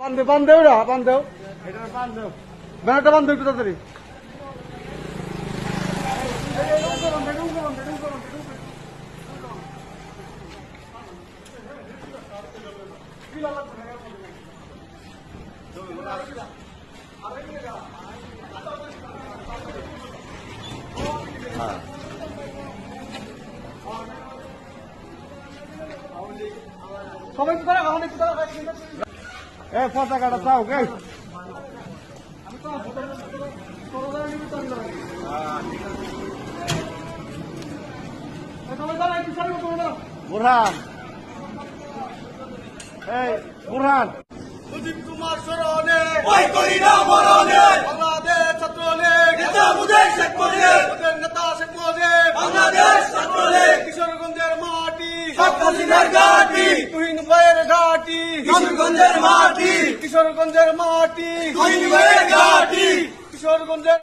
বান্ধব বান্ধব বান্ধব এটা বান্ধব ব্যানারটা বান্ধব একটু তাড়াতাড়ি। সবাই একটু দাঁড়াও, এখন একটু দাঁড়াও। পতাকাটা চাও কে? বুরহান, এই বুরহান। মুজিব কুমার স্মরণে ওই করি না মরণে বাংলাদেশ ছাত্রলীগ নেতা মুজিব শেখ মুজিব ওদের নেতা শেখ মুজিব বাংলাদেশ ছাত্রলীগ কিশোরগঞ্জের মাটি শেখ হাসিনার ঘাঁটি তুহিন ভাইয়ের ঘাটি কিশোরগঞ্জের মাটি কিশোরগঞ্জের মাটি তুহিন ভাইয়ের ঘাঁটি কিশোরগঞ্জের